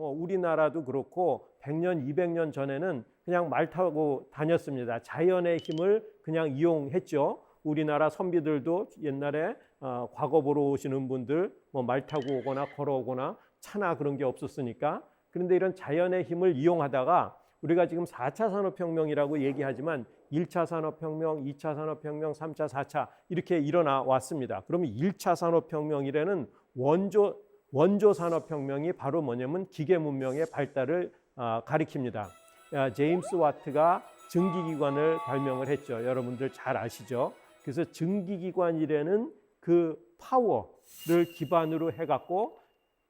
뭐 우리나라도 그렇고 100년, 200년 전에는 그냥 말 타고 다녔습니다. 자연의 힘을 그냥 이용했죠. 우리나라 선비들도 옛날에 과거 보러 오시는 분들 뭐 말 타고 오거나 걸어오거나 차나 그런 게 없었으니까. 그런데 이런 자연의 힘을 이용하다가 우리가 지금 4차 산업혁명이라고 얘기하지만 1차 산업혁명, 2차 산업혁명, 3차, 4차 이렇게 일어나 왔습니다. 그러면 1차 산업혁명이라는 원조 산업혁명이 바로 뭐냐면 기계 문명의 발달을 가리킵니다. 제임스 와트가 증기기관을 발명을 했죠. 여러분들 잘 아시죠? 그래서 증기기관이라는 그 파워를 기반으로 해갖고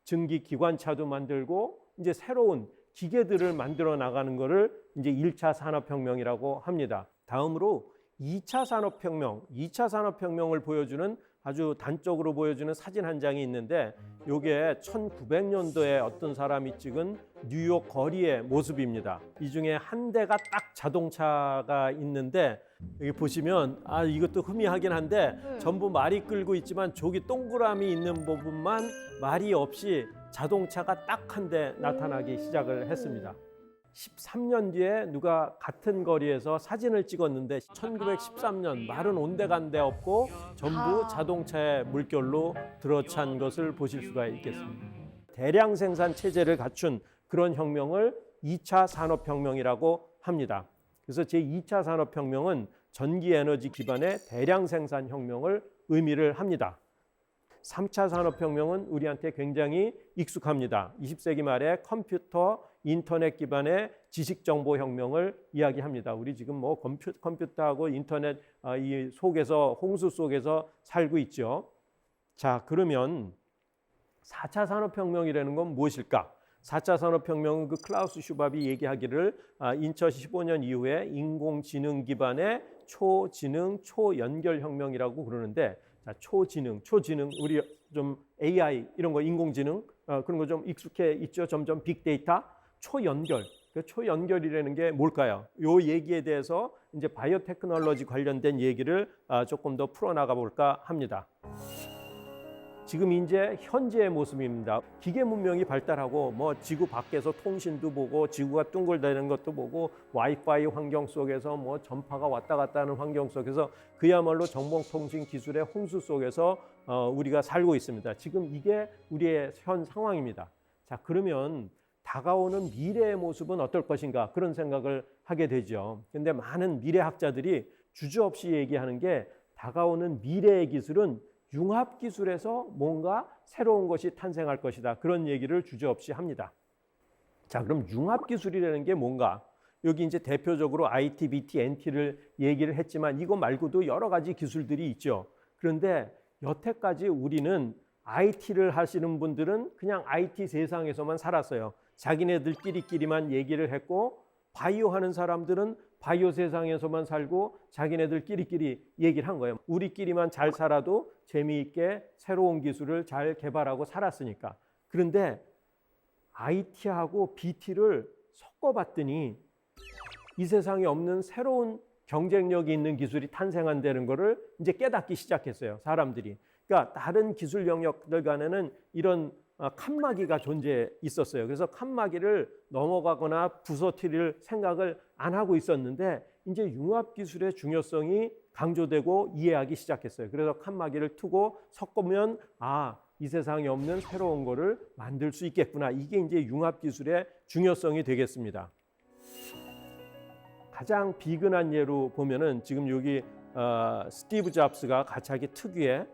증기기관차도 만들고 이제 새로운 기계들을 만들어 나가는 것을 이제 1차 산업혁명이라고 합니다. 다음으로 2차 산업혁명, 2차 산업혁명을 보여주는 아주 단적으로 보여주는 사진 한 장이 있는데 이게 1900년도에 어떤 사람이 찍은 뉴욕 거리의 모습입니다. 이 중에 한 대가 딱 자동차가 있는데 여기 보시면 이것도 희미하긴 한데 전부 말이 끌고 있지만 저기 동그라미 있는 부분만 말이 없이 자동차가 딱 한 대 나타나기 시작을 했습니다. 13년 뒤에 누가 같은 거리에서 사진을 찍었는데 1913년 말은 온데간데 없고 전부 자동차의 물결로 들어찬 것을 보실 수가 있겠습니다. 대량 생산 체제를 갖춘 그런 혁명을 2차 산업혁명이라고 합니다. 그래서 제2차 산업혁명은 전기에너지 기반의 대량 생산 혁명을 의미를 합니다. 3차 산업혁명은 우리한테 굉장히 익숙합니다. 20세기 말에 컴퓨터, 인터넷 기반의 지식정보혁명을 이야기합니다. 우리 지금 뭐 컴퓨터하고 인터넷 이 속에서 홍수 속에서 살고 있죠. 자, 그러면 4차 산업혁명이라는 건 무엇일까? 4차 산업혁명은 그 클라우스 슈밥이 얘기하기를 2015년 이후에 인공지능 기반의 초지능, 초연결혁명이라고 그러는데 자, 초지능 우리 좀 AI 이런 거 인공지능 그런 거 좀 익숙해 있죠. 점점 빅데이터, 초연결. 그 초연결이라는 게 뭘까요? 요 얘기에 대해서 이제 바이오테크놀로지 관련된 얘기를 조금 더 풀어나가 볼까 합니다. 지금 이제 현재의 모습입니다. 기계 문명이 발달하고 뭐 지구 밖에서 통신도 보고 지구가 둥글다는 것도 보고 와이파이 환경 속에서 뭐 전파가 왔다 갔다 하는 환경 속에서 그야말로 정보통신 기술의 홍수 속에서 우리가 살고 있습니다. 지금 이게 우리의 현 상황입니다. 자, 그러면 다가오는 미래의 모습은 어떨 것인가 그런 생각을 하게 되죠. 그런데 많은 미래학자들이 주저없이 얘기하는 게 다가오는 미래의 기술은 융합기술에서 뭔가 새로운 것이 탄생할 것이다. 그런 얘기를 주저없이 합니다. 자, 그럼 융합기술이라는 게 뭔가? 여기 이제 대표적으로 IT, BT, NT를 얘기를 했지만 이거 말고도 여러 가지 기술들이 있죠. 그런데 여태까지 우리는 IT를 하시는 분들은 그냥 IT 세상에서만 살았어요. 자기네들끼리만 얘기를 했고 바이오 하는 사람들은 바이오 세상에서만 살고 자기네들끼리 얘기를 한 거예요. 우리끼리만 잘 살아도 재미있게 새로운 기술을 잘 개발하고 살았으니까. 그런데 IT하고 BT를 섞어봤더니 이 세상에 없는 새로운 경쟁력이 있는 기술이 탄생한다는 거를 이제 깨닫기 시작했어요. 사람들이. 그러니까 다른 기술 영역들 간에는 이런 칸막이가 존재해 있었어요. 그래서 칸막이를 넘어가거나 부서뜨릴 생각을 안 하고 있었는데 이제 융합기술의 중요성이 강조되고 이해하기 시작했어요. 그래서 칸막이를 트고 섞으면 이 세상에 없는 새로운 거를 만들 수 있겠구나. 이게 이제 융합기술의 중요성이 되겠습니다. 가장 비근한 예로 보면은 지금 여기 스티브 잡스가 자기 특유의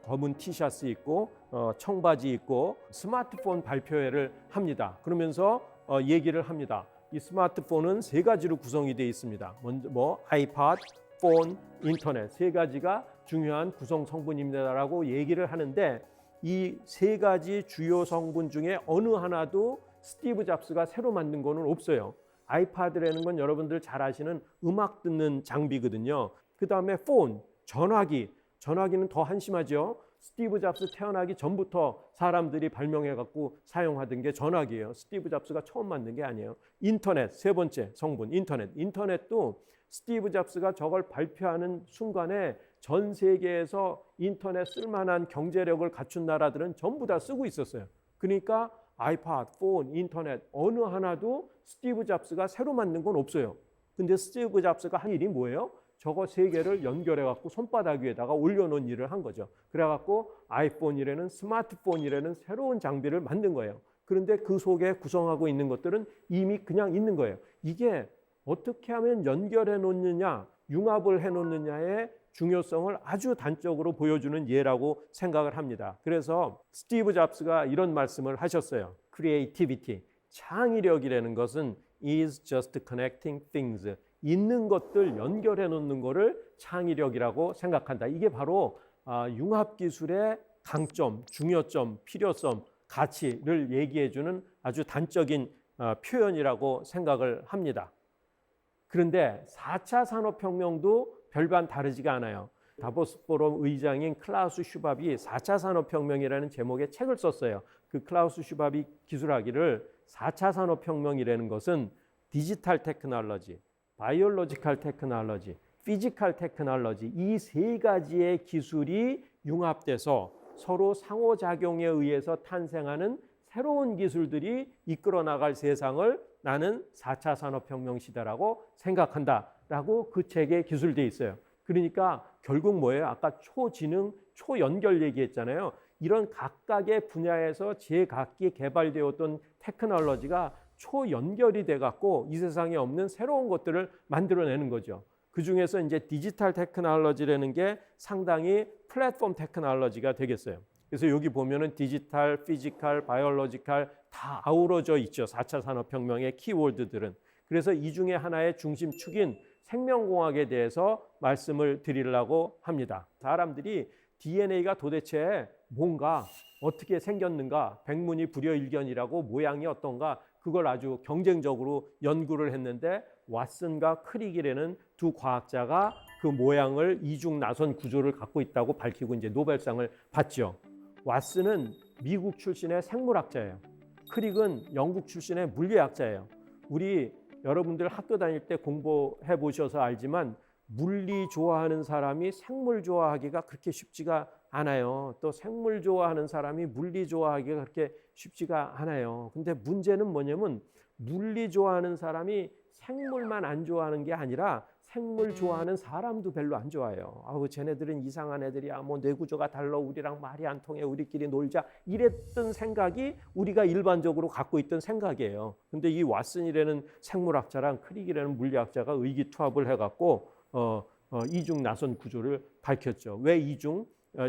검은 티셔츠 입고 청바지 입고 스마트폰 발표회를 합니다. 그러면서 얘기를 합니다. 이 스마트폰은 세 가지로 구성이 되어 있습니다. 먼저 아이팟, 폰, 인터넷 세 가지가 중요한 구성 성분입니다라고 얘기를 하는데 이 세 가지 주요 성분 중에 어느 하나도 스티브 잡스가 새로 만든 거는 없어요. 아이팟이라는 건 여러분들 잘 아시는 음악 듣는 장비거든요. 그 다음에 폰, 전화기는 더 한심하죠. 스티브 잡스 태어나기 전부터 사람들이 발명해갖고 사용하던 게 전화기예요. 스티브 잡스가 처음 만든 게 아니에요. 인터넷, 세 번째 성분, 인터넷도 스티브 잡스가 저걸 발표하는 순간에 전 세계에서 인터넷 쓸만한 경제력을 갖춘 나라들은 전부 다 쓰고 있었어요. 그러니까 아이팟, 폰, 인터넷 어느 하나도 스티브 잡스가 새로 만든 건 없어요. 근데 스티브 잡스가 한 일이 뭐예요? 저거 세 개를 연결해 갖고 손바닥 위에다가 올려놓은 일을 한 거죠. 그래 갖고 아이폰이라는 스마트폰이라는 새로운 장비를 만든 거예요. 그런데 그 속에 구성하고 있는 것들은 이미 그냥 있는 거예요. 이게 어떻게 하면 연결해 놓느냐, 융합을 해 놓느냐의 중요성을 아주 단적으로 보여주는 예라고 생각을 합니다. 그래서 스티브 잡스가 이런 말씀을 하셨어요. Creativity, 창의력이라는 것은 is just connecting things. 있는 것들 연결해 놓는 것을 창의력이라고 생각한다. 이게 바로 융합기술의 강점, 중요점, 필요성, 가치를 얘기해 주는 아주 단적인 표현이라고 생각을 합니다. 그런데 4차 산업혁명도 별반 다르지가 않아요. 다보스 포럼 의장인 클라우스 슈밥이 4차 산업혁명이라는 제목의 책을 썼어요. 그 클라우스 슈밥이 기술하기를 4차 산업혁명이라는 것은 디지털 테크놀로지, 바이올로지컬 테크놀로지, 피지컬 테크놀로지 이 세 가지의 기술이 융합돼서 서로 상호작용에 의해서 탄생하는 새로운 기술들이 이끌어 나갈 세상을 나는 4차 산업혁명 시대라고 생각한다라고 그 책에 기술되어 있어요. 그러니까 결국 뭐예요? 아까 초지능, 초연결 얘기했잖아요. 이런 각각의 분야에서 제각기 개발되었던 테크놀로지가 초연결이 돼 갖고 이 세상에 없는 새로운 것들을 만들어내는 거죠. 그중에서 이제 디지털 테크놀로지라는 게 상당히 플랫폼 테크놀로지가 되겠어요. 그래서 여기 보면은 디지털, 피지컬, 바이올로지컬 다 아우러져 있죠. 4차 산업혁명의 키워드들은. 그래서 이 중에 하나의 중심축인 생명공학에 대해서 말씀을 드리려고 합니다. 사람들이 DNA가 도대체 뭔가 어떻게 생겼는가, 백문이 불여일견이라고 모양이 어떤가 그걸 아주 경쟁적으로 연구를 했는데 왓슨과 크릭이라는 두 과학자가 그 모양을 이중 나선 구조를 갖고 있다고 밝히고 이제 노벨상을 받죠. 왓슨은 미국 출신의 생물학자예요. 크릭은 영국 출신의 물리학자예요. 우리 여러분들 학교 다닐 때 공부해 보셔서 알지만 물리 좋아하는 사람이 생물 좋아하기가 그렇게 쉽지가 않아요. 또 생물 좋아하는 사람이 물리 좋아하기가 그렇게 쉽지가 않아요. 근데 문제는 뭐냐면 물리 좋아하는 사람이 생물만 안 좋아하는 게 아니라 생물 좋아하는 사람도 별로 안 좋아해요. 아우 쟤네들은 이상한 애들이야. 뭐 뇌구조가 달라. 우리랑 말이 안 통해. 우리끼리 놀자. 이랬던 생각이 우리가 일반적으로 갖고 있던 생각이에요. 근데 이 왓슨이라는 생물학자랑 크릭이라는 물리학자가 의기투합을 해갖고 이중 나선 구조를 밝혔죠. 왜 이중?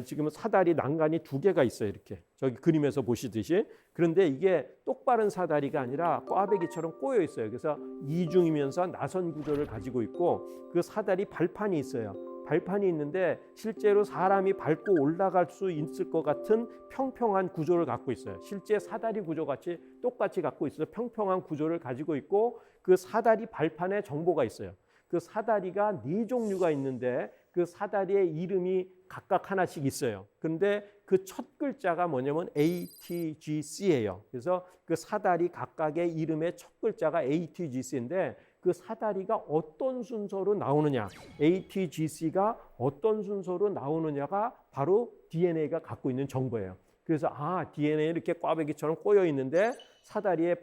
지금 사다리 난간이 두 개가 있어요. 이렇게 저기 그림에서 보시듯이. 그런데 이게 똑바른 사다리가 아니라 꽈배기처럼 꼬여 있어요. 그래서 이중이면서 나선 구조를 가지고 있고 그 사다리 발판이 있어요. 발판이 있는데 실제로 사람이 밟고 올라갈 수 있을 것 같은 평평한 구조를 갖고 있어요. 실제 사다리 구조같이 똑같이 갖고 있어서 평평한 구조를 가지고 있고 그 사다리 발판에 정보가 있어요. 그 사다리가 네 종류가 있는데 그 사다리의 이름이 각각 하나씩 있어요. 그런데 그 첫 글자가 뭐냐면 ATGC예요. 그래서 그 사다리 각각의 이름의 첫 글자가 ATGC인데 그 사다리가 어떤 순서로 나오느냐, ATGC가 어떤 순서로 나오느냐가 바로 DNA가 갖고 있는 정보예요. 그래서 DNA 이렇게 꽈배기처럼 꼬여 있는데 사다리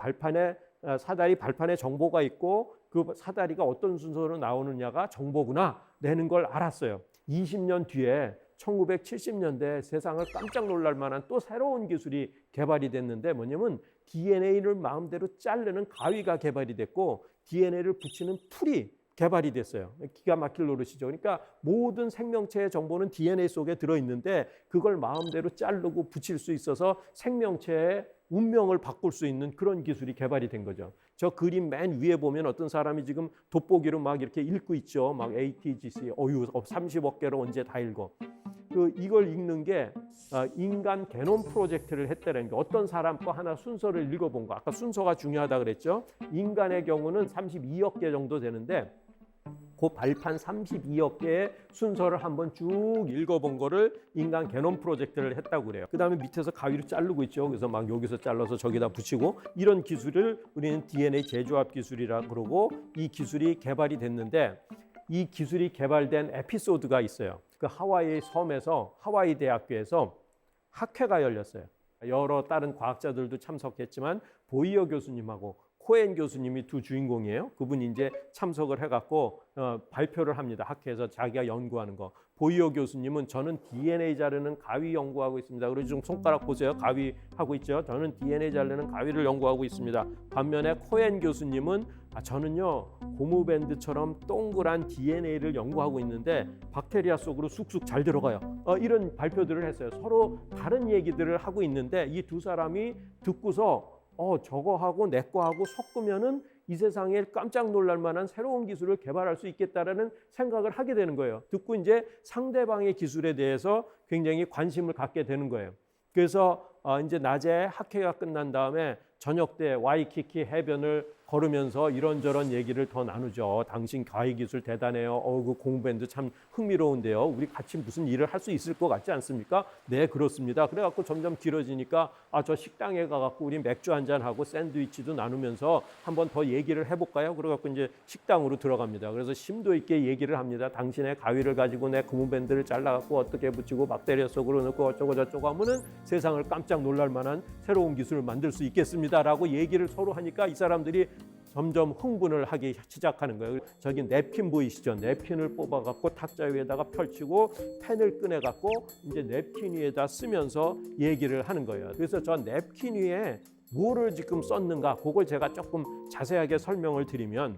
발판에 정보가 있고 그 사다리가 어떤 순서로 나오느냐가 정보구나 내는 걸 알았어요. 20년 뒤에 1970년대 세상을 깜짝 놀랄 만한 또 새로운 기술이 개발이 됐는데 뭐냐면 DNA를 마음대로 자르는 가위가 개발이 됐고 DNA를 붙이는 풀이 개발이 됐어요. 기가 막힐 노릇이죠. 그러니까 모든 생명체의 정보는 DNA 속에 들어있는데 그걸 마음대로 자르고 붙일 수 있어서 생명체의 운명을 바꿀 수 있는 그런 기술이 개발이 된 거죠. 저 그림 맨 위에 보면 어떤 사람이 지금 돋보기로 막 이렇게 읽고 있죠. 막 ATGC, 30억 개로 언제 다 읽어. 이걸 읽는 게 인간 게놈 프로젝트를 했다는 게 어떤 사람 거 하나 순서를 읽어본 거. 아까 순서가 중요하다 그랬죠. 인간의 경우는 32억 개 정도 되는데 그 발판 32억 개의 순서를 한번 쭉 읽어본 거를 인간 게놈 프로젝트를 했다고 그래요. 그 다음에 밑에서 가위로 자르고 있죠. 그래서 막 여기서 잘라서 저기다 붙이고 이런 기술을 우리는 DNA 재조합 기술이라고 그러고 이 기술이 개발이 됐는데 이 기술이 개발된 에피소드가 있어요. 그 하와이 섬에서 하와이 대학교에서 학회가 열렸어요. 여러 다른 과학자들도 참석했지만 보이어 교수님하고 코엔 교수님이 두 주인공이에요. 그분이 이제 참석을 해갖고 발표를 합니다. 학회에서 자기가 연구하는 거. 보이어 교수님은 저는 DNA 자르는 가위 연구하고 있습니다. 그리고 지금 손가락 보세요. 가위 하고 있죠. 저는 DNA 자르는 가위를 연구하고 있습니다. 반면에 코엔 교수님은 저는요 고무밴드처럼 동그란 DNA를 연구하고 있는데 박테리아 속으로 쑥쑥 잘 들어가요. 이런 발표들을 했어요. 서로 다른 얘기들을 하고 있는데 이 두 사람이 듣고서 저거하고 내 거하고 섞으면은 이 세상에 깜짝 놀랄 만한 새로운 기술을 개발할 수 있겠다라는 생각을 하게 되는 거예요. 듣고 이제 상대방의 기술에 대해서 굉장히 관심을 갖게 되는 거예요. 그래서 이제 낮에 학회가 끝난 다음에 저녁 때 와이키키 해변을 걸으면서 이런저런 얘기를 더 나누죠. 당신 가위 기술 대단해요. 그 공부밴드 참 흥미로운데요. 우리 같이 무슨 일을 할 수 있을 것 같지 않습니까? 네, 그렇습니다. 그래갖고 점점 길어지니까 저 식당에 가갖고 우리 맥주 한잔 하고 샌드위치도 나누면서 한번 더 얘기를 해볼까요? 그래갖고 이제 식당으로 들어갑니다. 그래서 심도 있게 얘기를 합니다. 당신의 가위를 가지고 내 고무밴드를 잘라갖고 어떻게 붙이고 박테리아 속으로 넣고 어쩌고 저쩌고 하면은 세상을 깜짝 놀랄 만한 새로운 기술을 만들 수 있겠습니다라고 얘기를 서로 하니까 이 사람들이 점점 흥분을 하기 시작하는 거예요. 저기 냅킨 보이시죠? 냅킨을 뽑아갖고 탁자 위에다가 펼치고 펜을 꺼내갖고 이제 냅킨 위에다 쓰면서 얘기를 하는 거예요. 그래서 저 냅킨 위에 뭐를 지금 썼는가? 그걸 제가 조금 자세하게 설명을 드리면,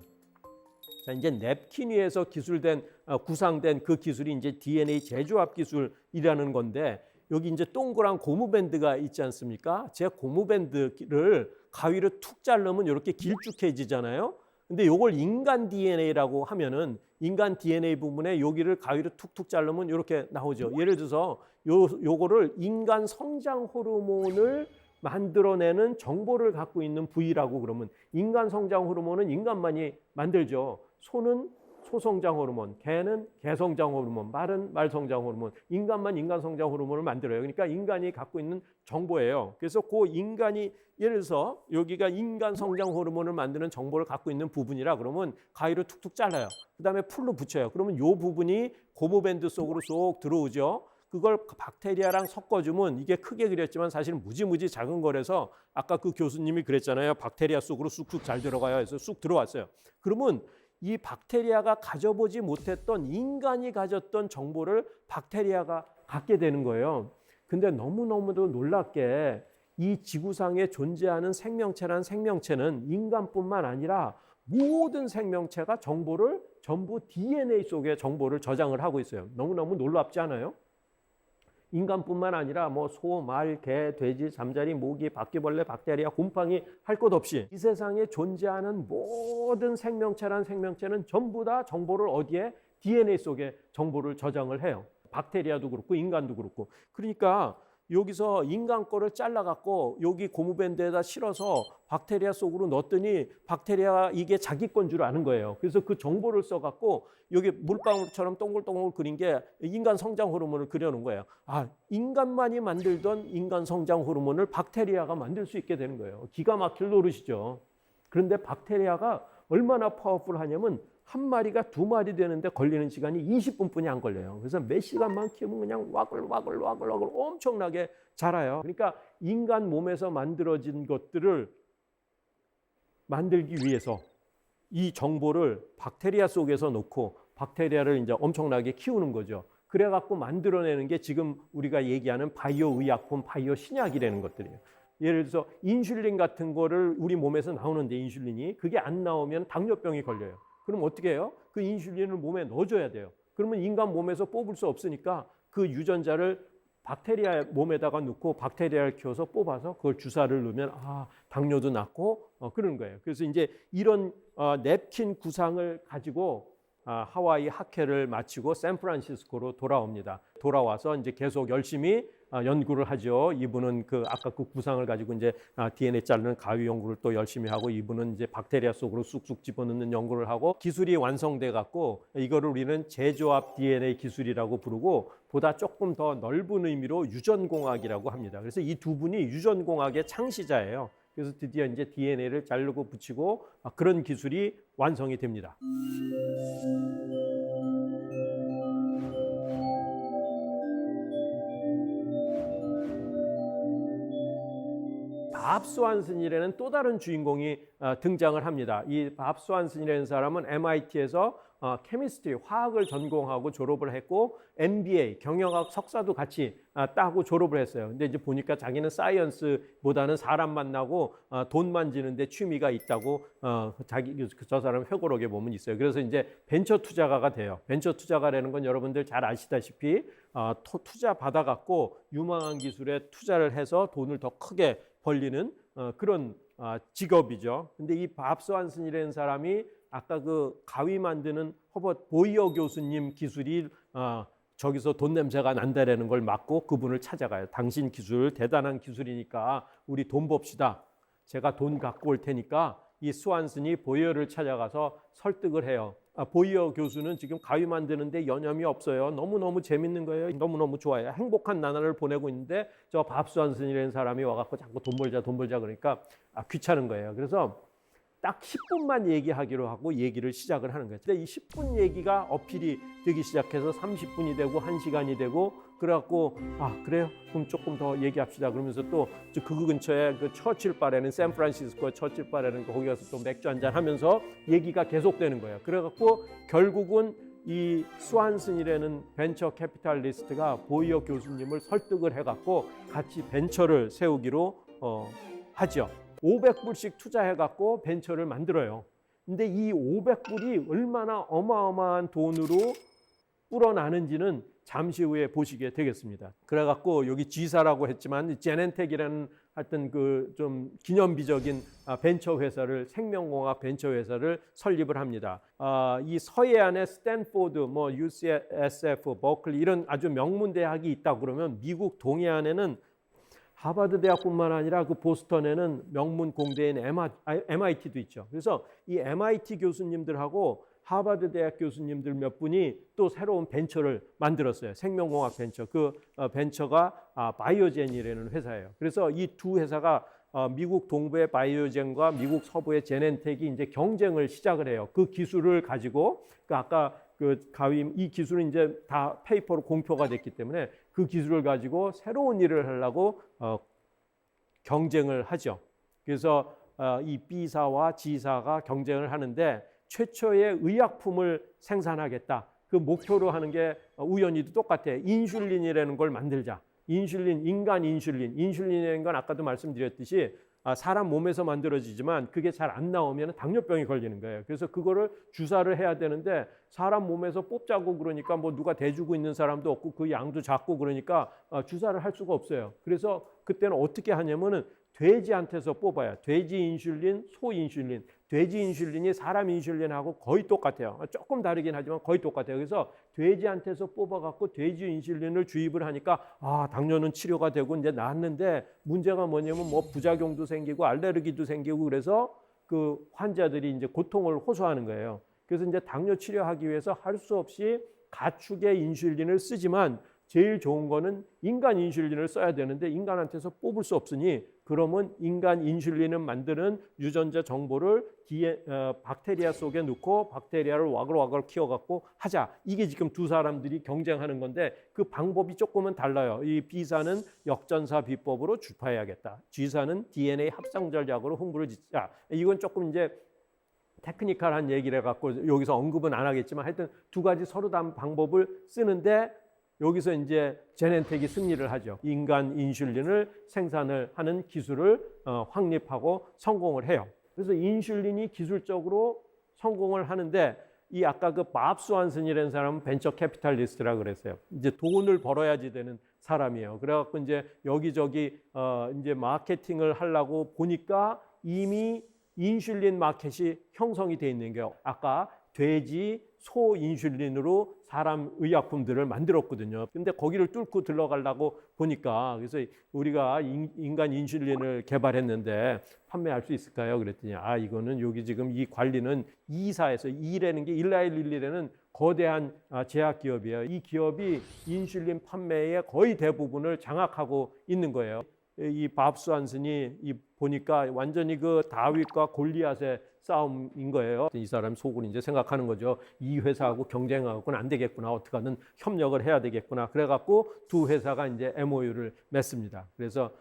자, 이제 냅킨 위에서 구상된 그 기술이 이제 DNA 재조합 기술이라는 건데, 여기 이제 동그란 고무밴드가 있지 않습니까? 제 고무밴드를 가위로 툭 자르면 이렇게 길쭉해지잖아요. 근데 요걸 인간 DNA라고 하면은 인간 DNA 부분에 여기를 가위로 툭툭 자르면 이렇게 나오죠. 예를 들어서 요거를 인간 성장 호르몬을 만들어내는 정보를 갖고 있는 부위라고 그러면, 인간 성장 호르몬은 인간만이 만들죠. 소는 소성장 호르몬, 개는 개성장 호르몬, 말은 말성장 호르몬, 인간만 인간 성장 호르몬을 만들어요. 그러니까 인간이 갖고 있는 정보예요. 그래서 그 인간이, 예를 들어서 여기가 인간 성장 호르몬을 만드는 정보를 갖고 있는 부분이라 그러면 가위로 툭툭 잘라요. 그다음에 풀로 붙여요. 그러면 이 부분이 고무밴드 속으로 쏙 들어오죠. 그걸 박테리아랑 섞어주면, 이게 크게 그렸지만 사실 무지무지 작은 거라서 아까 그 교수님이 그랬잖아요. 박테리아 속으로 쑥쑥 잘 들어가요. 해서 쑥 들어왔어요. 그러면 이 박테리아가 가져보지 못했던, 인간이 가졌던 정보를 박테리아가 갖게 되는 거예요. 근데 너무너무도 놀랍게 이 지구상에 존재하는 생명체란 생명체는 인간뿐만 아니라 모든 생명체가 정보를 전부 DNA 속에 정보를 저장을 하고 있어요. 너무너무 놀랍지 않아요? 인간뿐만 아니라 뭐 소, 말, 개, 돼지, 잠자리, 모기, 바퀴벌레, 박테리아, 곰팡이 할 것 없이 이 세상에 존재하는 모든 생명체란 생명체는 전부 다 정보를 어디에? DNA 속에 정보를 저장을 해요. 박테리아도 그렇고 인간도 그렇고. 그러니까 여기서 인간 거를 잘라갖고 여기 고무밴드에다 실어서 박테리아 속으로 넣었더니 박테리아가 이게 자기 건 줄 아는 거예요. 그래서 그 정보를 써갖고 여기 물방울처럼 동글동글 그린 게 인간 성장 호르몬을 그려놓은 거예요. 인간만이 만들던 인간 성장 호르몬을 박테리아가 만들 수 있게 되는 거예요. 기가 막힐 노릇이죠. 그런데 박테리아가 얼마나 파워풀하냐면 한 마리가 두 마리 되는데 걸리는 시간이 20분뿐이 안 걸려요. 그래서 몇 시간만 키우면 그냥 와글와글 엄청나게 자라요. 그러니까 인간 몸에서 만들어진 것들을 만들기 위해서 이 정보를 박테리아 속에서 놓고 박테리아를 이제 엄청나게 키우는 거죠. 그래갖고 만들어내는 게 지금 우리가 얘기하는 바이오 의약품, 바이오 신약이라는 것들이에요. 예를 들어서 인슐린 같은 거를 우리 몸에서 나오는데, 인슐린이 그게 안 나오면 당뇨병이 걸려요. 그럼 어떻게 해요? 그 인슐린을 몸에 넣어줘야 돼요. 그러면 인간 몸에서 뽑을 수 없으니까 그 유전자를 박테리아 몸에다가 넣고 박테리아를 키워서 뽑아서 그걸 주사를 넣으면 당뇨도 낫고 그러는 거예요. 그래서 이제 이런 냅킨 구상을 가지고 하와이 학회를 마치고 샌프란시스코로 돌아옵니다. 돌아와서 이제 계속 열심히 연구를 하죠. 이분은 아까 그 구상을 가지고 이제 DNA 자르는 가위 연구를 또 열심히 하고, 이분은 이제 박테리아 속으로 쑥쑥 집어넣는 연구를 하고, 기술이 완성돼 갖고 이거를 우리는 재조합 DNA 기술이라고 부르고, 보다 조금 더 넓은 의미로 유전공학이라고 합니다. 그래서 이 두 분이 유전공학의 창시자예요. 그래서 드디어 이제 DNA를 자르고 붙이고 그런 기술이 완성이 됩니다. 밥 스완슨이라는 또 다른 주인공이 등장을 합니다. 이 밥 스완슨이라는 사람은 MIT에서 케미스트리, 화학을 전공하고 졸업을 했고 MBA, 경영학 석사도 같이 따고 졸업을 했어요. 근데 이제 보니까 자기는 사이언스보다는 사람 만나고 돈 만지는데 취미가 있다고 저 사람 회고록에 보면 있어요. 그래서 이제 벤처 투자가가 돼요. 벤처 투자가라는 건 여러분들 잘 아시다시피 투자 받아갖고 유망한 기술에 투자를 해서 돈을 더 크게 벌리는 그런 직업이죠. 근데 이 밥 스완슨이라는 사람이 아까 그 가위 만드는 허버트 보이어 교수님 기술이 저기서 돈 냄새가 난다라는 걸 막고 그분을 찾아가요. 당신 기술 대단한 기술이니까 우리 돈 봅시다. 제가 돈 갖고 올 테니까 이 스완슨이 보이어를 찾아가서 설득을 해요. 보이어 교수는 지금 가위 만드는데 여념이 없어요. 너무너무 재밌는 거예요. 너무너무 좋아요. 행복한 나날을 보내고 있는데 저 밥 스완슨이라는 사람이 와갖고 자꾸 돈 벌자 그러니까 귀찮은 거예요. 그래서 딱 10분만 얘기하기로 하고 얘기를 시작을 하는 거예요. 근데 이 10분 얘기가 어필이 되기 시작해서 30분이 되고 1시간이 되고 그래갖고 그래요? 그럼 조금 더 얘기합시다. 그러면서 또 그 근처에 그 처칠 바라는 샌프란시스코 처칠 바라는 거기 가서 또 맥주 한잔 하면서 얘기가 계속되는 거예요. 그래갖고 결국은 이 스완슨이라는 벤처 캐피탈리스트가 보이어 교수님을 설득을 해갖고 같이 벤처를 세우기로 하죠. 500불씩 투자해갖고 벤처를 만들어요. 근데 이 500불이 얼마나 어마어마한 돈으로 불어나는지는 잠시 후에 보시게 되겠습니다. 그래갖고 여기 G사라고 했지만 제넨텍이라는 하여튼 그 좀 기념비적인 벤처 회사를 생명공학 벤처 회사를 설립을 합니다. 이 서해안에 스탠포드, 뭐 UCSF, 버클리 이런 아주 명문 대학이 있다 그러면 미국 동해안에는 하버드 대학뿐만 아니라 그 보스턴에는 명문 공대인 MIT도 있죠. 그래서 이 MIT 교수님들하고 하버드 대학 교수님들 몇 분이 또 새로운 벤처를 만들었어요. 생명공학 벤처. 그 벤처가 바이오젠이라는 회사예요. 그래서 이 두 회사가 미국 동부의 바이오젠과 미국 서부의 제넨텍이 이제 경쟁을 시작을 해요. 그 기술을 가지고 아까 그 가위 이 기술은 이제 다 페이퍼로 공표가 됐기 때문에 그 기술을 가지고 새로운 일을 하려고 경쟁을 하죠. 그래서 이 B사와 G사가 경쟁을 하는데 최초의 의약품을 생산하겠다. 그 목표로 하는 게 우연히도 똑같아요. 인슐린이라는 걸 만들자. 인슐린, 인간 인슐린. 인슐린이라는 건 아까도 말씀드렸듯이 사람 몸에서 만들어지지만 그게 잘 안 나오면 당뇨병이 걸리는 거예요. 그래서 그거를 주사를 해야 되는데 사람 몸에서 뽑자고 그러니까 뭐 누가 대주고 있는 사람도 없고 그 양도 작고 그러니까 주사를 할 수가 없어요. 그래서 그때는 어떻게 하냐면은 돼지한테서 뽑아요. 돼지 인슐린, 소 인슐린. 돼지 인슐린이 사람 인슐린하고 거의 똑같아요. 조금 다르긴 하지만 거의 똑같아요. 그래서 돼지한테서 뽑아갖고 돼지 인슐린을 주입을 하니까 당뇨는 치료가 되고 이제 나았는데 문제가 뭐냐면 뭐 부작용도 생기고 알레르기도 생기고 그래서 그 환자들이 이제 고통을 호소하는 거예요. 그래서 이제 당뇨 치료하기 위해서 할 수 없이 가축의 인슐린을 쓰지만 제일 좋은 거는 인간 인슐린을 써야 되는데 인간한테서 뽑을 수 없으니 그러면 인간 인슐린을 만드는 유전자 정보를 박테리아 속에 넣고 박테리아를 와글와글 키워갖고 하자. 이게 지금 두 사람들이 경쟁하는 건데 그 방법이 조금은 달라요. 이 B사는 역전사 비법으로 주파해야겠다. G사는 DNA 합성 전략으로 흥부를 짓자. 이건 조금 이제 테크니컬한 얘기를 해갖고 여기서 언급은 안 하겠지만 하여튼 두 가지 서로 다른 방법을 쓰는데 여기서 이제 제넨텍이 승리를 하죠. 인간 인슐린을 생산을 하는 기술을 확립하고 성공을 해요. 그래서 인슐린이 기술적으로 성공을 하는데 이 아까 그 밥 스완슨이라는 사람은 벤처 캐피탈리스트라 그랬어요. 이제 돈을 벌어야지 되는 사람이에요. 그래갖고 이제 여기저기 이제 마케팅을 하려고 보니까 이미 인슐린 마켓이 형성이 돼 있는 게 아까 돼지, 소 인슐린으로 사람 의약품들을 만들었거든요. 근데 거기를 뚫고 들어가려고 보니까 그래서 우리가 인간 인슐린을 개발했는데 판매할 수 있을까요? 그랬더니 이거는 여기 지금 이 관리는 E사에서 E라는 게 일라일릴리라는 거대한 제약 기업이에요. 이 기업이 인슐린 판매의 거의 대부분을 장악하고 있는 거예요. 이 밥 스완슨이 보니까 완전히 그 다윗과 골리앗의 싸움인 거예요. 이 사람 속으로 이제 생각하는 거죠. 이 회사하고 경쟁하고는 안 되겠구나. 어떻게든 협력을 해야 되겠구나. 그래갖고 두 회사가 이제 MOU를 맺습니다. 그래서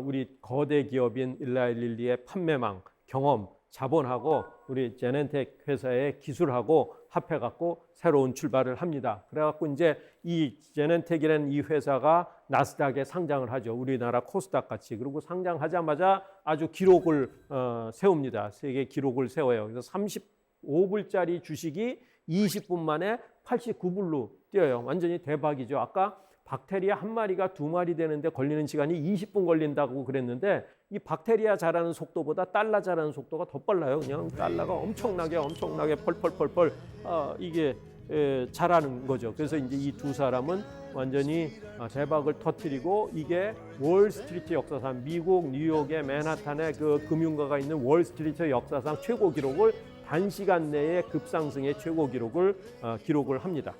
우리 거대 기업인 일라이 릴리의 판매망, 경험, 자본하고 우리 제넨텍 회사의 기술하고 합해갖고 새로운 출발을 합니다. 그래갖고 이제 이 제넨텍이라는 이 회사가 나스닥에 상장을 하죠. 우리나라 코스닥 같이. 그리고 상장하자마자 아주 기록을 세웁니다. 세계 기록을 세워요. 그래서 35불짜리 주식이 20분 만에 89불로 뛰어요. 완전히 대박이죠. 아까 박테리아 한 마리가 2마리 되는데 걸리는 시간이 20분 걸린다고 그랬는데 이 박테리아 자라는 속도보다 달러 자라는 속도가 더 빨라요. 그냥 달러가 엄청나게 펄펄펄펄 이게 자라는 거죠. 그래서 이제 이 두 사람은 완전히 대박을 터뜨리고 이게 월스트리트 역사상 미국 뉴욕의 맨하탄에 그 금융가가 있는 월스트리트 역사상 최고 기록을 단시간 내에 급상승의 최고 기록을 기록을 합니다.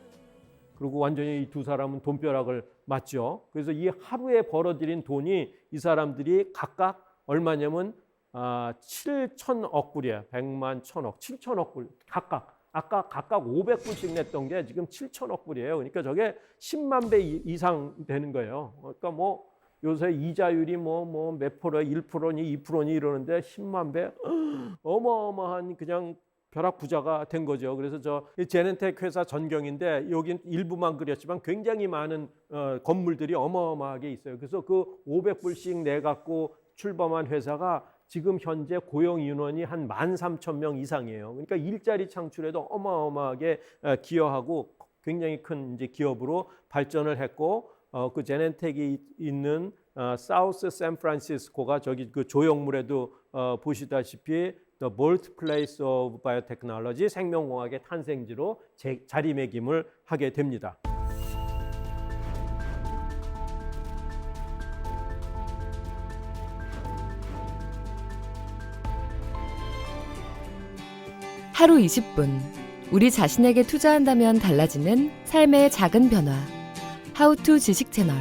그리고 완전히 이 두 사람은 돈벼락을 맞죠. 그래서 이 하루에 벌어들인 돈이 이 사람들이 각각 얼마냐면 7천억 불이에요. 100만, 1000억, 7천억 불 각각. 아까 각각 500불씩 냈던 게 지금 7천억 불이에요. 그러니까 저게 10만 배 이상 되는 거예요. 그러니까 뭐 요새 이자율이 뭐 몇 프로, 1%니 2%니 이러는데 10만 배 어마어마한 그냥 벼락 부자가 된 거죠. 그래서 저 제넨텍 회사 전경인데 여긴 일부만 그렸지만 굉장히 많은 건물들이 어마어마하게 있어요. 그래서 그 500불씩 내갖고 출범한 회사가 지금 현재 고용 인원이 한 13,000명 이상이에요. 그러니까 일자리 창출에도 어마어마하게 기여하고 굉장히 큰 이제 기업으로 발전을 했고 그 제넨텍이 있는 사우스 샌프란시스코가 저기 그 조형물에도 보시다시피 The Birthplace of Biotechnology 생명공학의 탄생지로 자리매김을 하게 됩니다. 하루 20분, 우리 자신에게 투자한다면 달라지는 삶의 작은 변화. 하우투 지식 채널.